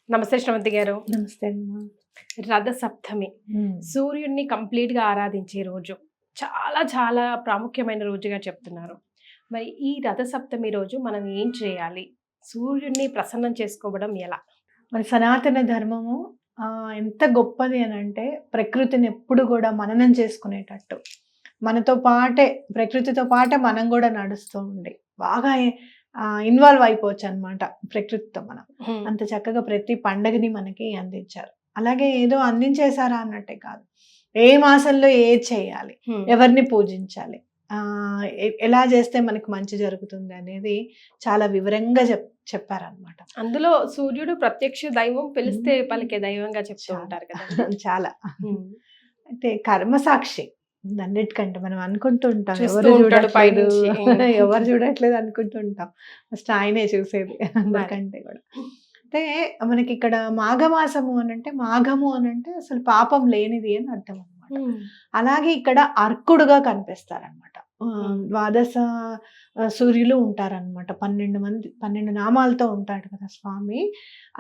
నమస్తే శ్రవంతి గారు. నమస్తే అమ్మా. రథ సప్తమి సూర్యుడిని కంప్లీట్ గా ఆరాధించే రోజు. చాలా చాలా ప్రాముఖ్యమైన రోజుగా చెప్తున్నారు. మరి ఈ రథ సప్తమి రోజు మనం ఏం చేయాలి? సూర్యుడిని ప్రసన్నం చేసుకోవడం ఎలా? మరి సనాతన ధర్మము ఎంత గొప్పది అని అంటే ప్రకృతిని ఎప్పుడు కూడా మననం చేసుకునేటట్టు, మనతో పాటే ప్రకృతితో పాటే మనం కూడా నడుస్తూ ఉండి బాగా ఇన్వాల్వ్ అయిపోవచ్చు అనమాట ప్రకృతితో. మనం అంత చక్కగా ప్రతి పండగని మనకి అందించారు. అలాగే ఏదో అందించేశారా అన్నట్టే కాదు, ఏ మాసంలో ఏది చేయాలి, ఎవరిని పూజించాలి, ఎలా చేస్తే మనకి మంచి జరుగుతుంది అనేది చాలా వివరంగా చెప్పారనమాట. అందులో సూర్యుడు ప్రత్యక్ష దైవం, పిలిస్తే పలికే దైవంగా చెప్తూ ఉంటారు కదా. చాలా అయితే కర్మసాక్షి అన్నిటికంటే మనం అనుకుంటూ ఉంటాం, ఎవరు చూడట్లేదు అనుకుంటూ ఉంటాం, ఫస్ట్ ఆయనే చూసేది అందరికంటే కూడా. అంటే మనకి ఇక్కడ మాఘమాసము అని అంటే, మాఘము అని అంటే అసలు పాపం లేనిది అని అర్థం అనమాట. అలాగే ఇక్కడ అర్కుడుగా కనిపిస్తారనమాట. ద్వాదశ సూర్యులు ఉంటారనమాట. 12 నామాలతో ఉంటాడు కదా స్వామి.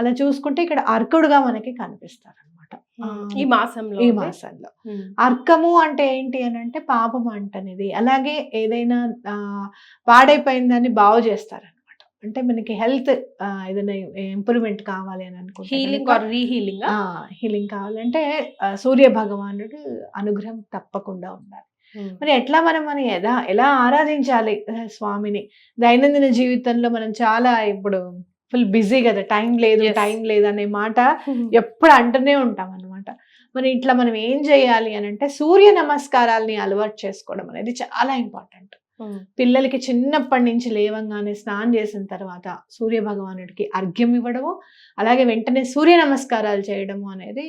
అలా చూసుకుంటే ఇక్కడ అర్కుడుగా మనకి కనిపిస్తారనమాట ఈ మాసంలో. అర్కము అంటే ఏంటి అని అంటే పాపం అంటనేది. అలాగే ఏదైనా పాడైపోయిందని బాగు చేస్తారనమాట. అంటే మనకి హెల్త్ ఏదైనా ఇంప్రూవ్మెంట్ కావాలి అని అనుకుంటే, హీలింగ్ కావాలంటే సూర్య భగవానుడు అనుగ్రహం తప్పకుండా ఉండాలి. మరి ఎట్లా మనం ఎలా ఆరాధించాలి స్వామిని? దైనందిన జీవితంలో మనం చాలా ఇప్పుడు ఫుల్ బిజీ కదా, టైం లేదు అనే మాట ఎప్పుడు అంటూనే ఉంటాం అనమాట. మరి ఇట్లా మనం ఏం చేయాలి అని అంటే సూర్య నమస్కారాలని అలవాటు చేసుకోవడం అనేది చాలా ఇంపార్టెంట్. పిల్లలకి చిన్నప్పటి నుంచి లేవంగానే స్నానం చేసిన తర్వాత సూర్య భగవానుడికి అర్ఘ్యం ఇవ్వడము, అలాగే వెంటనే సూర్య నమస్కారాలు చేయడము అనేది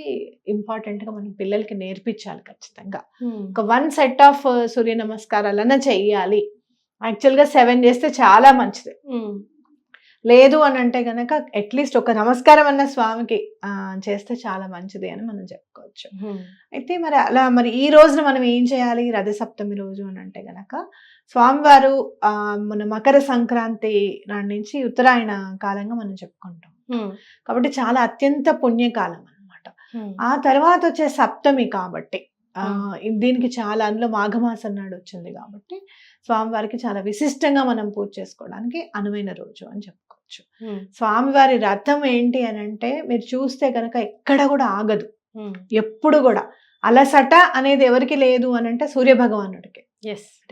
ఇంపార్టెంట్ గా మనం పిల్లలకి నేర్పించాలి ఖచ్చితంగా. ఒక 1 సెట్ ఆఫ్ సూర్య నమస్కారాలన్నా చెయ్యాలి. యాక్చువల్ గా 7 చేస్తే చాలా మంచిది. లేదు అని అంటే గనక అట్లీస్ట్ ఒక నమస్కారం అన్న స్వామికి చేస్తే చాలా మంచిది అని మనం చెప్పుకోవచ్చు. అయితే మరి ఈ రోజున మనం ఏం చేయాలి రథ సప్తమి రోజు అని అంటే గనక, స్వామివారు మన మకర సంక్రాంతి నాటి నుంచి ఉత్తరాయణ కాలంగా మనం చెప్పుకుంటాం కాబట్టి చాలా అత్యంత పుణ్యకాలం అనమాట. ఆ తర్వాత వచ్చే సప్తమి కాబట్టి దీనికి చాలా, అందులో మాఘమాసం నాడు వచ్చింది కాబట్టి స్వామివారికి చాలా విశిష్టంగా మనం పూజ చేసుకోవడానికి అనువైన రోజు అని చెప్పుకోవచ్చు. స్వామివారి రథం ఏంటి అని అంటే మీరు చూస్తే కనుక ఎక్కడ కూడా ఆగదు. ఎప్పుడు కూడా అలసట అనేది ఎవరికి లేదు అని అంటే సూర్య భగవానుడికి,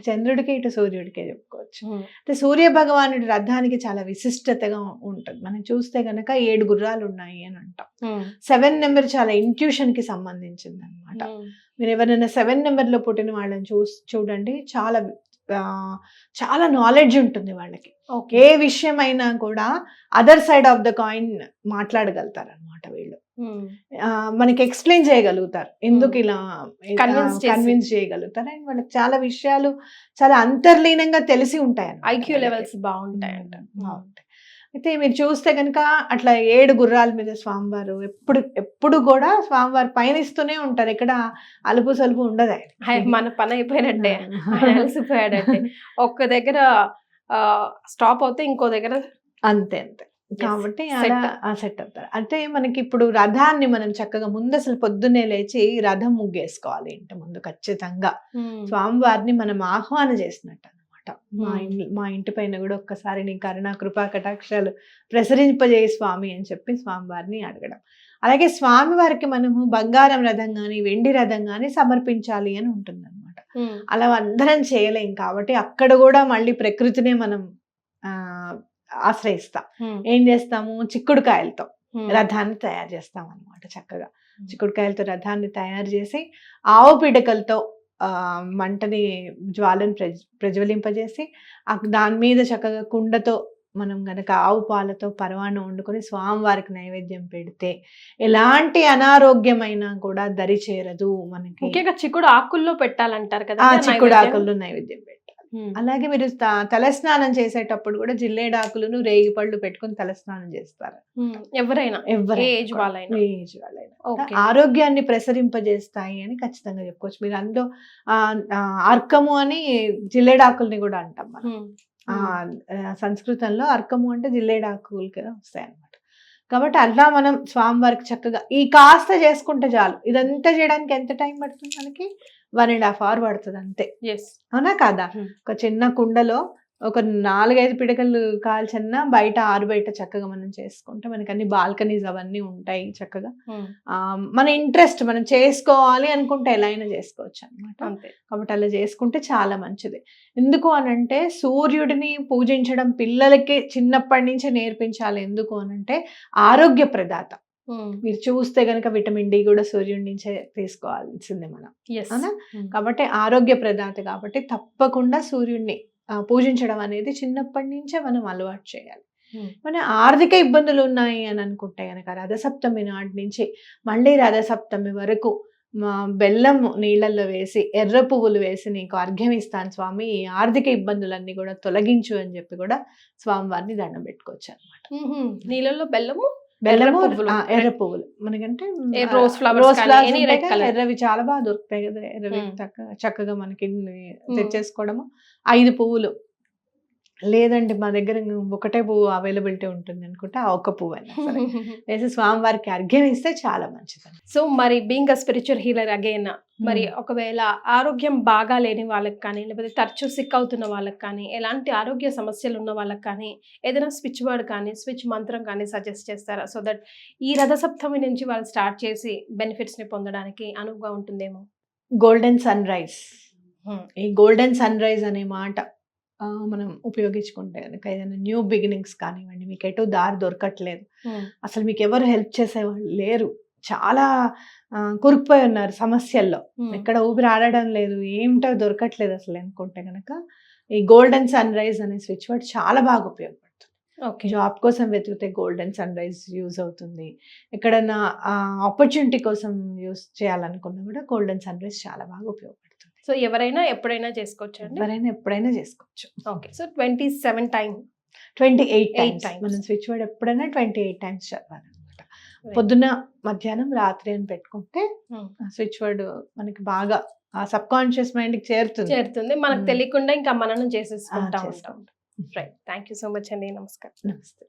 చంద్రుడికి ఇటు సూర్యుడికే చెప్పుకోవచ్చు. అంటే సూర్య భగవానుడి రథానికి చాలా విశిష్టతగా ఉంటుంది. మనం చూస్తే గనక 7 గుర్రాలు ఉన్నాయి అని అంటాం. 7 నెంబర్ చాలా ఇంట్యూషన్ కి సంబంధించింది అనమాట. మీరు ఎవరైనా 7 నెంబర్ లో పుట్టిన వాళ్ళని చూడండి, చాలా నాలెడ్జ్ ఉంటుంది వాళ్ళకి. ఏ విషయం అయినా కూడా other side of the coin మాట్లాడగలుగుతారు అనమాట వీళ్ళు. మనకి ఎక్స్ప్లెయిన్ చేయగలుగుతారు, ఎందుకు ఇలా కన్విన్స్ చేయగలుగుతారు. అండ్ వాళ్ళకి చాలా విషయాలు చాలా అంతర్లీనంగా తెలిసి ఉంటాయి, ఐక్యూ లెవెల్స్ బాగుంటాయంట. అయితే మీరు చూస్తే కనుక అట్లా 7 గుర్రాల మీద స్వామివారు ఎప్పుడు కూడా స్వామివారు పయనిస్తూనే ఉంటారు. ఇక్కడ అలుపు సలుపు ఉండదు. మన పని అయిపోయినట్టే, అలసిపోయాడంటే ఒక్క దగ్గర స్టాప్ అవుతే ఇంకో దగ్గర అంతే. కాబట్టి అలా సెట్ అవుతారు. అంటే మనకి ఇప్పుడు రథాన్ని మనం చక్కగా ముందు అసలు పొద్దున్నే లేచి రథం ముగ్గేసుకోవాలి. ఇంటి ముందు ఖచ్చితంగా స్వామివారిని మనం ఆహ్వానం చేసినట్టు అనమాట. మా ఇంటి పైన కూడా ఒక్కసారి నీ కరుణా కృపా కటాక్షాలు ప్రసరింపజేయ స్వామి అని చెప్పి స్వామివారిని అడగడం. అలాగే స్వామివారికి మనము బంగారం రథం గాని వెండి రథం గాని సమర్పించాలి అని ఉంటుంది అనమాట. అలా అందరం చేయలేం కాబట్టి అక్కడ కూడా మళ్ళీ ప్రకృతినే మనం ఆశ్రయిస్తాం. ఏం చేస్తాము, చిక్కుడుకాయలతో రథాన్ని తయారు చేస్తాం అనమాట. చక్కగా చిక్కుడుకాయలతో రథాన్ని తయారు చేసి ఆవు పిడకలతో మంటని జ్వాలను ప్రజ్వలింపజేసి దాని మీద చక్కగా కుండతో మనం గనక ఆవు పాలతో పరవాన్నం వండుకొని స్వామివారికి నైవేద్యం పెడితే ఎలాంటి అనారోగ్యమైనా కూడా దరి చేరదు మనకి. ముఖ్యంగా చిక్కుడు ఆకుల్లో పెట్టాలంటారు కదా, చిక్కుడు ఆకుల్లో నైవేద్యం పెట్టాలి. అలాగే మీరు తలస్నానం చేసేటప్పుడు కూడా జిల్లేడాకులను రేగిపళ్ళు పెట్టుకుని తలస్నానం చేస్తారు ఎవరైనా, ఏజ్ వాళ్ళైనా. ఆరోగ్యాన్ని ప్రసరింపజేస్తాయి అని ఖచ్చితంగా చెప్పుకోవచ్చు. మీరు అందులో అర్కము అని జిల్లేడాకుల్ని కూడా అంటాం మనం. సంస్కృతంలో అర్కము అంటే జిల్లేడాకులకి వస్తాయి అన్నమాట. కాబట్టి అట్లా మనం స్వామివారికి చక్కగా ఈ కాస్త చేసుకుంటే చాలు. ఇదంతా చేయడానికి ఎంత టైం పడుతుంది మనకి? 1.5 hour పడుతుంది అంతే. ఎస్. అవునా కాదా? ఒక చిన్న కుండలో ఒక 4-5 పిడకలు కాల్చన్నా బయట బయట చక్కగా మనం చేసుకుంటే మనకి అన్ని బాల్కనీస్ అవన్నీ ఉంటాయి చక్కగా. మన ఇంట్రెస్ట్ మనం చేసుకోవాలి అనుకుంటే ఎలా అయినా చేసుకోవచ్చు అనమాట. అంతే. కాబట్టి అలా చేసుకుంటే చాలా మంచిది. ఎందుకు అనంటే సూర్యుడిని పూజించడం పిల్లలకి చిన్నప్పటి నుంచే నేర్పించాలి. ఎందుకు అనంటే ఆరోగ్య ప్రదాత. మీరు చూస్తే గనక విటమిన్ డి కూడా సూర్యుడి నుంచే తీసుకోవాల్సిందే మనం. ఎస్. అవునా? కాబట్టి ఆరోగ్య ప్రదాత కాబట్టి తప్పకుండా సూర్యుడిని పూజించడం అనేది చిన్నప్పటి నుంచే మనం అలవాటు చేయాలి. మన ఆర్థిక ఇబ్బందులు ఉన్నాయి అని అనుకుంటే గనక రథసప్తమి నాటి నుంచి మళ్ళీ రథసప్తమి వరకు బెల్లం నీళ్ళల్లో వేసి ఎర్ర పువ్వులు వేసి నీకు అర్ఘ్యం ఇస్తాను స్వామి, ఈ ఆర్థిక ఇబ్బందులన్నీ కూడా తొలగించు అని చెప్పి కూడా స్వామివారిని దండం పెట్టుకోవచ్చు అనమాట. నీళ్ళల్లో బెల్లము, ఎర్ర పువ్వులు మనకంటే రోజ్ ఫ్లవర్స్ ఫ్లవర్స్ ఎర్రవి చాలా బాగా దొరుకుతాయి కదా. ఎర్రవి చక్కగా మనకి తెచ్చేసుకోవడము. 5 పువ్వులు లేదండి మా దగ్గర ఒకటే పువ్వు అవైలబిలిటీ ఉంటుంది అనుకుంటే ఆ ఒక్క పువ్వు అయినా సరే వేసి స్వామివారికి అర్ఘ్యం ఇస్తే చాలా మంచిది. సో మరి being a spiritual healer again, మరి ఒకవేళ ఆరోగ్యం బాగా లేని వాళ్ళకి కానీ, లేకపోతే తరచూ సిక్ అవుతున్న వాళ్ళకి కానీ, ఎలాంటి ఆరోగ్య సమస్యలు ఉన్న వాళ్ళకి కానీ ఏదైనా స్విచ్ వర్డ్ కానీ స్విచ్ మంత్రం కానీ సజెస్ట్ చేస్తారా? సో దట్ ఈ రథసప్తమి నుంచి వాళ్ళు స్టార్ట్ చేసి బెనిఫిట్స్ ని పొందడానికి అనువుగా ఉంటుందేమో. Golden sunrise. ఈ గోల్డెన్ సన్ రైజ్ అనే మాట మనం ఉపయోగించుకుంటే కనుక ఏదైనా న్యూ బిగినింగ్స్ కానివ్వండి, మీకు ఎటు దారి దొరకట్లేదు, అసలు మీకు ఎవరు హెల్ప్ చేసేవాళ్ళు లేరు, చాలా కురుకుపోయి ఉన్నారు సమస్యల్లో, ఎక్కడ ఊపిరి ఆడడం లేదు, ఏమిటో దొరకట్లేదు అసలు అనుకుంటే కనుక ఈ గోల్డెన్ సన్ రైజ్ అనే స్విచ్ వర్డ్ చాలా బాగా ఉపయోగపడుతుంది. జాబ్ కోసం వెతికితే గోల్డెన్ సన్ రైజ్ యూజ్ అవుతుంది. ఎక్కడన్నా ఆపర్చునిటీ కోసం యూజ్ చేయాలనుకున్నా కూడా గోల్డెన్ సన్ రైజ్ చాలా బాగా ఉపయోగపడుతుంది. సో ఎవరైనా ఎప్పుడైనా చేసుకోవచ్చు అండి? ఎవరైనా ఎప్పుడైనా చేసుకోవచ్చు. ఓకే. సో 27 టైమ్స్ 28 టైమ్స్ మనం స్విచ్ వర్డ్ ఎప్పుడైనా 28 టైమ్స్ చదవాలన్నమాట. పొద్దున మధ్యాహ్నం రాత్రి అని పెట్టుకుంటే స్విచ్ వర్డ్ మనకి బాగా సబ్ కాన్షియస్ మైండ్ కి చేరుతుంది. మనకు తెలియకుండా ఇంకా మననం చేసేసుకుంటా ఉంటాం. Right. Thank you so much అండి. నమస్కారం. నమస్తే.